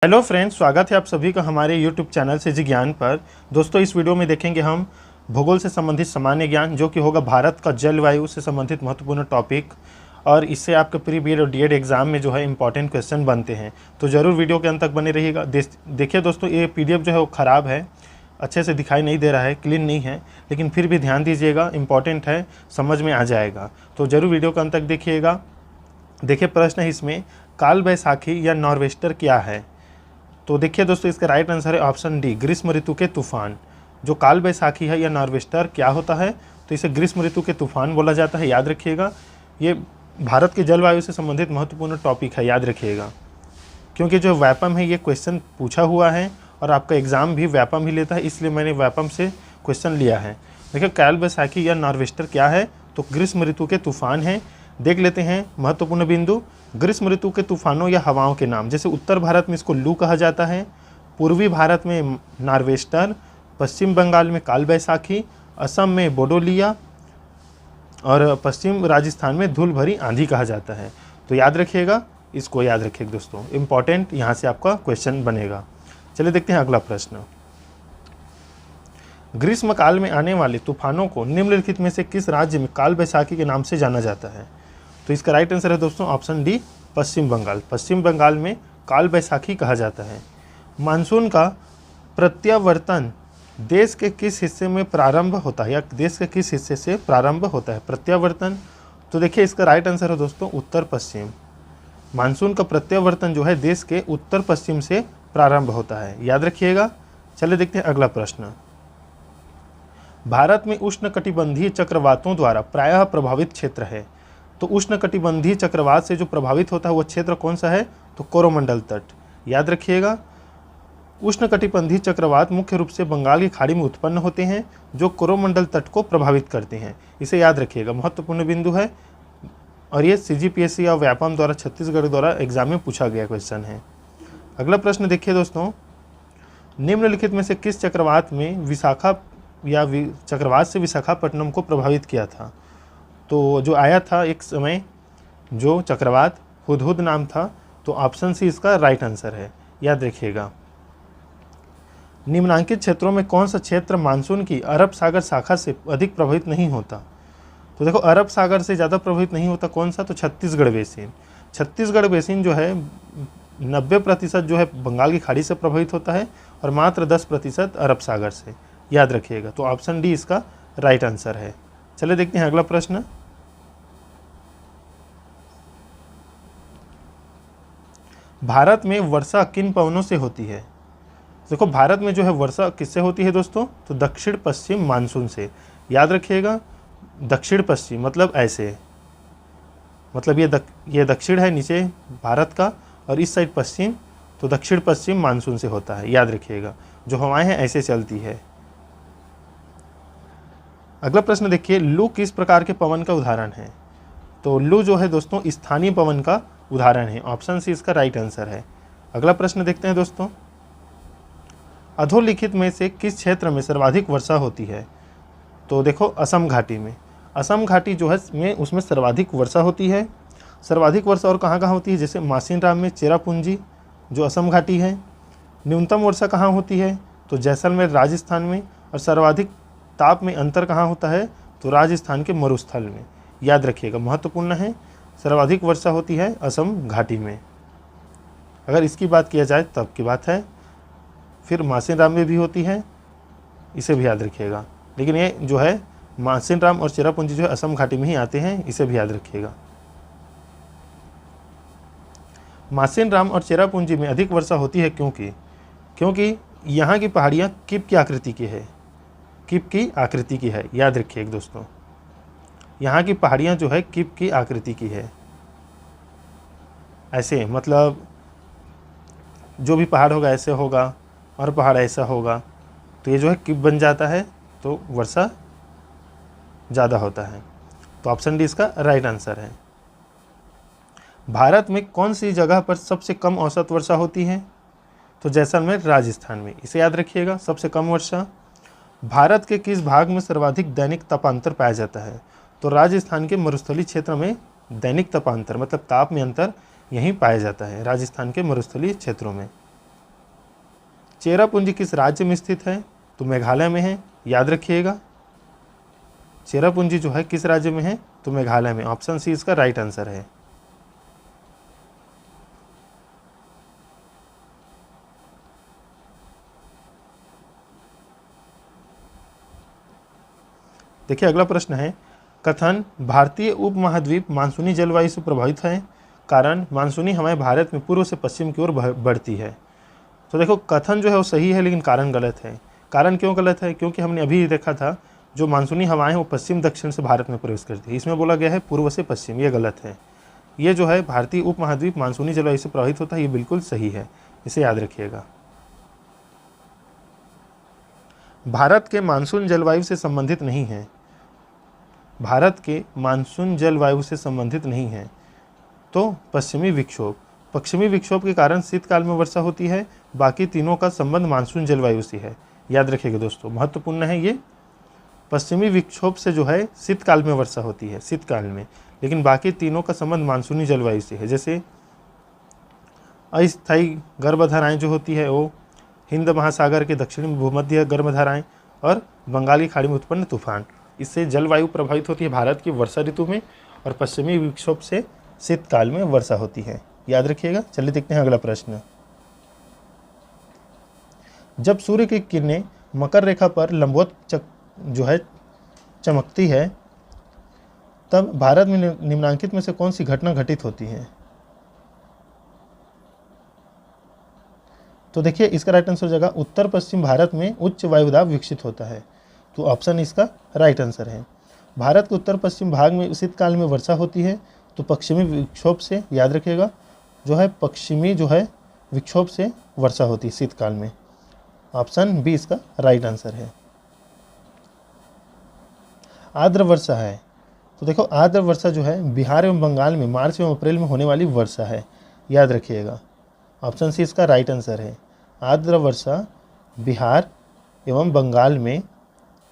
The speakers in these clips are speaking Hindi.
हेलो फ्रेंड्स, स्वागत है आप सभी का हमारे यूट्यूब चैनल से जी ज्ञान पर। दोस्तों, इस वीडियो में देखेंगे हम भूगोल से संबंधित सामान्य ज्ञान, जो कि होगा भारत का जलवायु से संबंधित महत्वपूर्ण टॉपिक। और इससे आपके प्री बीएड और डीएड एग्जाम में जो है इंपॉर्टेंट क्वेश्चन बनते हैं, तो ज़रूर वीडियो के अंत तक बने रहिएगा। देखिए दोस्तों, ये पीडीएफ जो है वो ख़राब है, अच्छे से दिखाई नहीं दे रहा है, क्लीन नहीं है, लेकिन फिर भी ध्यान दीजिएगा, इंपॉर्टेंट है, समझ में आ जाएगा। तो ज़रूर वीडियो के अंत तक देखिएगा। देखिए, प्रश्न है इसमें, काल बैसाखी या नॉर्वेस्टर क्या है? तो देखिए दोस्तों, इसका राइट आंसर है ऑप्शन डी, ग्रीष्म ऋतु के तूफान। जो काल बैसाखी है या नॉर्वेस्टर क्या होता है? तो इसे ग्रीष्म ऋतु के तूफान बोला जाता है, याद रखिएगा। ये भारत के जलवायु से संबंधित महत्वपूर्ण टॉपिक है, याद रखिएगा, क्योंकि जो व्यापम है ये क्वेश्चन पूछा हुआ है और आपका एग्जाम भी व्यापम ही लेता है, इसलिए मैंने व्यापम से क्वेश्चन लिया है। देखिए, काल बैसाखी या नॉर्वेस्टर क्या है? तो ग्रीष्म ऋतु के तूफान है। देख लेते हैं महत्वपूर्ण बिंदु। ग्रीष्म ऋतु के तूफानों या हवाओं के नाम, जैसे उत्तर भारत में इसको लू कहा जाता है, पूर्वी भारत में नॉर्वेस्टर, पश्चिम बंगाल में काल बैसाखी, असम में बोडोलिया और पश्चिम राजस्थान में धूल भरी आंधी कहा जाता है। तो याद रखिएगा, इसको याद रखिएगा दोस्तों, इम्पॉर्टेंट यहाँ से आपका क्वेश्चन बनेगा। चलिए देखते हैं अगला प्रश्न। ग्रीष्म काल में आने वाले तूफानों को निम्नलिखित में से किस राज्य में काल बैसाखी के नाम से जाना जाता है? तो इसका राइट आंसर है दोस्तों ऑप्शन डी, पश्चिम बंगाल। पश्चिम बंगाल में काल बैसाखी कहा जाता है। मानसून का प्रत्यावर्तन देश के किस हिस्से में प्रारंभ होता है, या देश के किस हिस्से से प्रारंभ होता है? प्रत्यावर्तन, तो देखिए इसका राइट आंसर है दोस्तों उत्तर पश्चिम। मानसून का प्रत्यावर्तन जो है देश के उत्तर पश्चिम से प्रारंभ होता है, याद रखिएगा। चलिए देखते हैं अगला प्रश्न। भारत में उष्णकटिबंधीय चक्रवातों द्वारा प्रायः प्रभावित क्षेत्र है। तो उष्णकटिबंधीय चक्रवात से जो प्रभावित होता है वो क्षेत्र कौन सा है? तो कोरोमंडल तट, याद रखिएगा। उष्णकटिबंधीय चक्रवात मुख्य रूप से बंगाल की खाड़ी में उत्पन्न होते हैं, जो कोरोमंडल तट को प्रभावित करते हैं। इसे याद रखिएगा, महत्वपूर्ण बिंदु है, और ये सीजीपीएससी या व्यापम द्वारा छत्तीसगढ़ द्वारा एग्जाम में पूछा गया क्वेश्चन है। अगला प्रश्न देखिए दोस्तों, निम्नलिखित में से किस चक्रवात में विशाखा या चक्रवात से विशाखापट्टनम को प्रभावित किया था? तो जो आया था एक समय, जो चक्रवात हुदहुद नाम था, तो ऑप्शन सी इसका राइट आंसर है, याद रखिएगा। निम्नांकित क्षेत्रों में कौन सा क्षेत्र मानसून की अरब सागर शाखा से अधिक प्रभावित नहीं होता? तो देखो, अरब सागर से ज़्यादा प्रभावित नहीं होता कौन सा? तो छत्तीसगढ़ बेसिन। छत्तीसगढ़ बेसिन जो है 90% जो है बंगाल की खाड़ी से प्रभावित होता है और मात्र 10% अरब सागर से, याद रखिएगा। तो ऑप्शन डी इसका राइट आंसर है। चलिए देखते हैं अगला प्रश्न। भारत में वर्षा किन पवनों से होती है? देखो, भारत में जो है वर्षा किससे होती है दोस्तों? तो दक्षिण पश्चिम मानसून से, याद रखिएगा। दक्षिण पश्चिम मतलब ऐसे, मतलब ये दक्षिण है नीचे भारत का, और इस साइड पश्चिम, तो दक्षिण पश्चिम मानसून से होता है, याद रखिएगा। जो हवाएं हैं ऐसे चलती है। अगला प्रश्न देखिए, लू किस प्रकार के पवन का उदाहरण है? तो लू जो है दोस्तों स्थानीय पवन का उदाहरण है, ऑप्शन सी इसका राइट आंसर है। अगला प्रश्न देखते हैं दोस्तों, अधोलिखित में से किस क्षेत्र में सर्वाधिक वर्षा होती है? तो देखो, असम घाटी में। असम घाटी जो है उसमें सर्वाधिक वर्षा होती है। सर्वाधिक वर्षा और कहाँ कहाँ होती है? जैसे मासिनराम में, चेरापूंजी जो असम घाटी है। न्यूनतम वर्षा कहाँ होती है? तो जैसलमेर राजस्थान में। और सर्वाधिक ताप में अंतर कहाँ होता है? तो राजस्थान के मरुस्थल में, याद रखिएगा, महत्वपूर्ण है। सर्वाधिक वर्षा होती है असम घाटी में। अगर इसकी बात किया जाए तब की बात है, फिर मासिनराम में भी होती है, इसे भी याद रखिएगा। लेकिन ये जो है मासिनराम और चेरापूंजी जो है असम घाटी में ही आते हैं, इसे भी याद रखिएगा। मासिनराम और चेरापूंजी में अधिक वर्षा होती है क्योंकि यहाँ की पहाड़ियाँ किप की आकृति की है, किप की आकृति की है, याद रखिए दोस्तों। यहाँ की पहाड़ियाँ जो है किप की आकृति की है, ऐसे, मतलब जो भी पहाड़ होगा ऐसे होगा और पहाड़ ऐसा होगा, तो ये जो है किप बन जाता है, तो वर्षा ज़्यादा होता है। तो ऑप्शन डी इसका राइट आंसर है। भारत में कौन सी जगह पर सबसे कम औसत वर्षा होती है? तो जैसलमेर राजस्थान में, इसे याद रखिएगा, सबसे कम वर्षा। भारत के किस भाग में सर्वाधिक दैनिक तापांतर पाया जाता है? तो राजस्थान के मरुस्थलीय क्षेत्र में दैनिक तापांतर मतलब ताप में अंतर यहीं पाया जाता है, राजस्थान के मरुस्थलीय क्षेत्रों में। चेरापूंजी किस राज्य में स्थित है? तो मेघालय में है, याद रखिएगा। चेरापूंजी जो है किस राज्य में है? तो मेघालय में। ऑप्शन सी इसका राइट आंसर है। देखिए अगला प्रश्न है, कथन भारतीय उपमहाद्वीप मानसूनी जलवायु से प्रभावित है, कारण मानसूनी हवाएं भारत में पूर्व से पश्चिम की ओर बढ़ती है। तो देखो कथन जो है वो सही है, लेकिन कारण गलत है। कारण क्यों गलत है? क्योंकि हमने अभी देखा था जो मानसूनी हवाएं वो पश्चिम दक्षिण से भारत में प्रवेश करती है। इसमें बोला गया है पूर्व से पश्चिम, ये गलत है। ये जो है भारतीय उपमहाद्वीप मानसूनी जलवायु से प्रभावित होता है, ये बिल्कुल सही है, इसे याद रखिएगा। भारत के मानसून जलवायु से संबंधित नहीं है। भारत के मानसून जलवायु से संबंधित नहीं है तो पश्चिमी विक्षोभ। पश्चिमी विक्षोभ के कारण शीतकाल में वर्षा होती है, बाकी तीनों का संबंध मानसून जलवायु से है। याद रखिएगा दोस्तों, महत्वपूर्ण है ये। पश्चिमी विक्षोभ से जो है शीतकाल में वर्षा होती है, शीतकाल में, लेकिन बाकी तीनों का संबंध मानसूनी जलवायु से है। जैसे अस्थायी गर्भधाराएं जो होती है वो हिंद महासागर के दक्षिणी भूमध्य गर्भधाराएं और बंगाल की खाड़ी में उत्पन्न तूफान, इससे जलवायु प्रभावित होती है भारत की वर्षा ऋतु में, और पश्चिमी विक्षोभ से शीतकाल में वर्षा होती है। याद रखिएगा। चलिए देखते हैं अगला प्रश्न। जब सूर्य की किरणें मकर रेखा पर लंबवत जो है चमकती है, तब भारत में निम्नलिखित में से कौन सी घटना घटित होती है? तो देखिए इसका राइट आंसर हो जाएगा उत्तर पश्चिम भारत में उच्च वायुदाब विकसित होता है। तो ऑप्शन इसका राइट आंसर है। भारत के उत्तर पश्चिम भाग में शीतकाल में वर्षा होती है, तो पश्चिमी विक्षोभ से, याद रखिएगा, जो है पश्चिमी जो है विक्षोभ से वर्षा होती है शीतकाल में। ऑप्शन बी इसका राइट आंसर है। आर्द्र वर्षा है, तो देखो आर्द्र वर्षा जो है बिहार एवं बंगाल में मार्च एवं अप्रैल में होने वाली वर्षा है। याद रखिएगा, ऑप्शन सी इसका राइट आंसर है। आर्द्र वर्षा बिहार एवं बंगाल में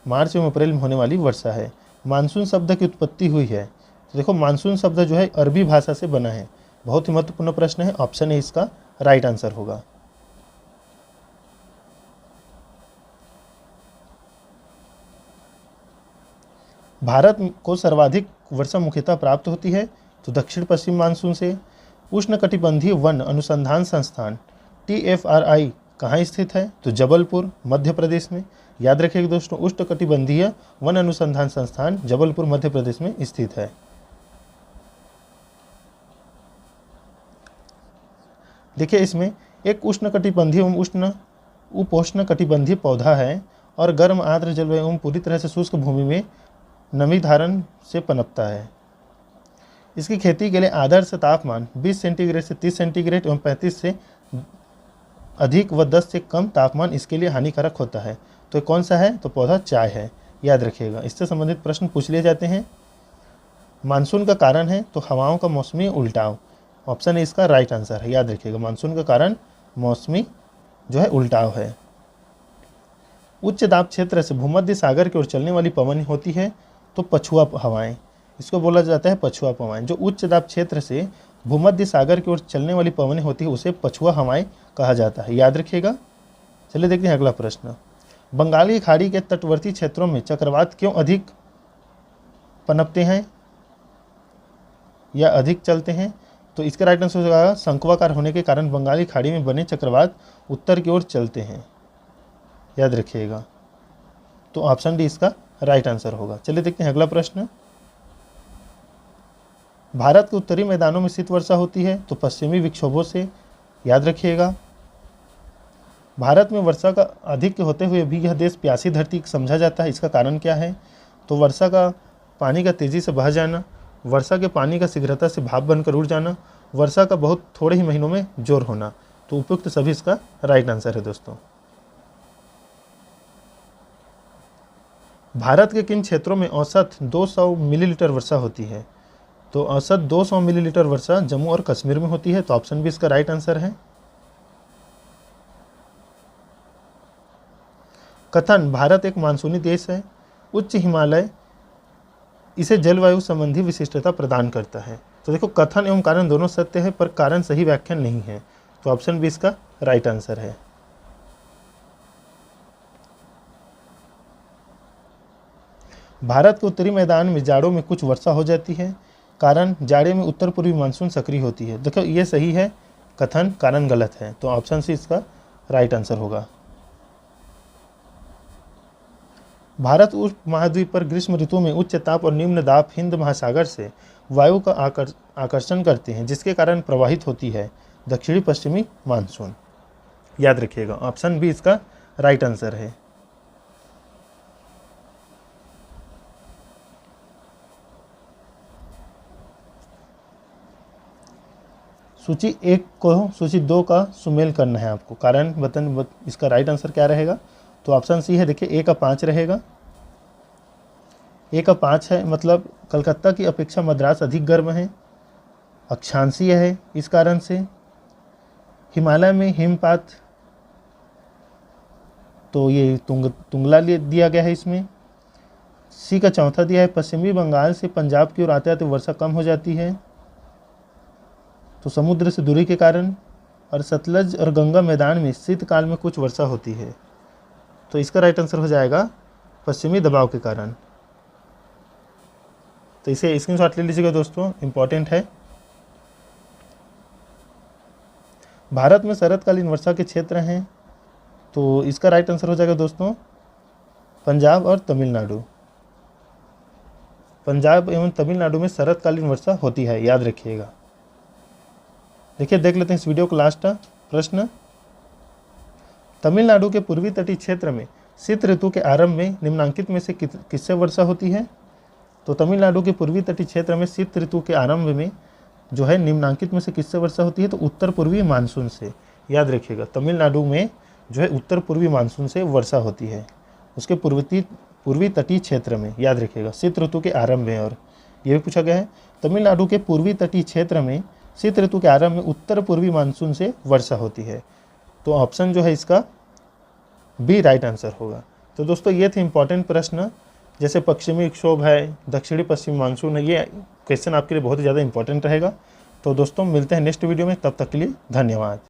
मार्च एवं अप्रैल में होने वाली वर्षा है। मानसून शब्द की उत्पत्ति हुई है, तो देखो मानसून शब्द जो है अरबी भाषा से बना है। बहुत ही महत्वपूर्ण प्रश्न है, ऑप्शन ए इसका राइट आंसर होगा। भारत को सर्वाधिक वर्षा मुख्यतः प्राप्त होती है, तो दक्षिण पश्चिम मानसून से। उष्णकटिबंधीय वन अनुसंधान संस्थान TFRI कहाँ स्थित है? तो जबलपुर मध्य प्रदेश में। याद रखिएगा दोस्तों, उष्णकटिबंधीय वन अनुसंधान संस्थान जबलपुर मध्य प्रदेश में स्थित है। देखिए इसमें एक उष्णकटिबंधीय एवं उपोष्णकटिबंधीय पौधा है और गर्म आर्द्र जलवायु एवं पूरी तरह से शुष्क भूमि में नमी धारण से पनपता है। इसकी खेती के लिए आदर्श तापमान 20 सेंटीग्रेड से 30 सेंटीग्रेड एवं 35 से अधिक व 10 से कम तापमान इसके लिए हानिकारक होता है। तो कौन सा है? तो पौधा चाय है। याद रखिएगा, इससे संबंधित प्रश्न पूछ लिए जाते हैं। मानसून का कारण है तो हवाओं का मौसमी उल्टाव। ऑप्शन ए इसका राइट आंसर है। याद रखिएगा, मानसून का कारण मौसमी जो है उल्टाव है। उच्च दाब क्षेत्र से भूमध्य सागर की ओर चलने वाली पवन होती है, तो पछुआ हवाएं, इसको बोला जाता है पछुआ हवाएं। जो उच्च दाब क्षेत्र से भूमध्य सागर की ओर चलने वाली पवनें होती है उसे पछुआ हवाएं कहा जाता है। याद रखिएगा। चलिए देखते हैं अगला प्रश्न। बंगाल की खाड़ी के तटवर्ती क्षेत्रों में चक्रवात क्यों अधिक पनपते हैं या अधिक चलते हैं? तो इसका राइट आंसर होगा शंक्वाकार होने के कारण बंगाली खाड़ी में बने चक्रवात उत्तर की ओर चलते हैं। याद रखिएगा, तो ऑप्शन डी इसका राइट आंसर होगा। चलिए देखते हैं अगला प्रश्न। भारत के उत्तरी मैदानों में शीत वर्षा होती है, तो पश्चिमी विक्षोभों से। याद रखिएगा, भारत में वर्षा का अधिक होते हुए भी यह देश प्यासी धरती समझा जाता है। इसका कारण क्या है? तो वर्षा का पानी का तेज़ी से बह जाना, वर्षा के पानी का शीघ्रता से भाप बनकर उड़ जाना, वर्षा का बहुत थोड़े ही महीनों में जोर होना। तो उपयुक्त सभी इसका राइट आंसर है दोस्तों। भारत के किन क्षेत्रों में औसत 200 मिलीलीटर वर्षा होती है? तो औसत 200 मिलीलीटर वर्षा जम्मू और कश्मीर में होती है। तो ऑप्शन बी इसका राइट आंसर है। कथन भारत एक मानसूनी देश है, उच्च हिमालय इसे जलवायु संबंधी विशिष्टता प्रदान करता है। तो देखो कथन एवं कारण दोनों सत्य है, पर कारण सही व्याख्या नहीं है। तो ऑप्शन बी इसका राइट आंसर है। भारत के उत्तरी मैदान में जाड़ों में कुछ वर्षा हो जाती है, कारण जाड़े में उत्तर पूर्वी मानसून सक्रिय होती है। देखो ये सही है कथन, कारण गलत है, तो ऑप्शन सी इसका राइट आंसर होगा। भारत उप महाद्वीप पर ग्रीष्म ऋतु में उच्च ताप और निम्न दाब हिंद महासागर से वायु का आकर्षण करते हैं, जिसके कारण प्रवाहित होती है दक्षिणी पश्चिमी मानसून। याद रखिएगा ऑप्शन बी इसका राइट आंसर है। सूची 1 को सूची 2 का सुमेल करना है आपको, कारण वतन इसका राइट आंसर क्या रहेगा, तो ऑप्शन सी है। देखिए A का 5 रहेगा, A का 5 है, मतलब कलकत्ता की अपेक्षा मद्रास अधिक गर्म है, अक्षांशीय है, इस कारण से हिमालय में हिमपात, तो ये तुंगला दिया गया है इसमें। सी का चौथा दिया है, पश्चिमी बंगाल से पंजाब की ओर आते आते वर्षा कम हो जाती है, तो समुद्र से दूरी के कारण। और सतलज और गंगा मैदान में शीतकाल में कुछ वर्षा होती है, तो इसका राइट आंसर हो जाएगा पश्चिमी दबाव के कारण। तो इसे स्क्रीनशॉट ले लीजिएगा दोस्तों, इंपॉर्टेंट है। भारत में शरतकालीन वर्षा के क्षेत्र हैं, तो इसका राइट आंसर हो जाएगा दोस्तों पंजाब और तमिलनाडु। पंजाब एवं तमिलनाडु में शरतकालीन वर्षा होती है, याद रखिएगा। देखिए देख लेते हैं इस वीडियो को लास्ट प्रश्न। तमिलनाडु के पूर्वी तटीय क्षेत्र में शीत ऋतु के आरंभ में निम्नांकित में से किससे वर्षा होती है, तो तमिलनाडु के पूर्वी तटीय क्षेत्र में शीत ऋतु के आरंभ में जो है निम्नांकित में से किससे वर्षा होती है, तो उत्तर पूर्वी मानसून से। याद रखिएगा तमिलनाडु में जो है उत्तर पूर्वी मानसून से वर्षा होती है, उसके पूर्वी तटीय क्षेत्र में। याद रखिएगा शीत ऋतु के आरंभ में, और ये भी पूछा गया है तमिलनाडु के पूर्वी तटीय क्षेत्र में शीत ऋतु के आरंभ में उत्तर पूर्वी मानसून से वर्षा होती है, तो ऑप्शन जो है इसका बी राइट आंसर होगा। तो दोस्तों ये थे इंपॉर्टेंट प्रश्न, जैसे पश्चिमी विक्षोभ है, दक्षिणी पश्चिमी मानसून है, ये क्वेश्चन आपके लिए बहुत ज़्यादा इंपॉर्टेंट रहेगा। तो दोस्तों मिलते हैं नेक्स्ट वीडियो में, तब तक के लिए धन्यवाद।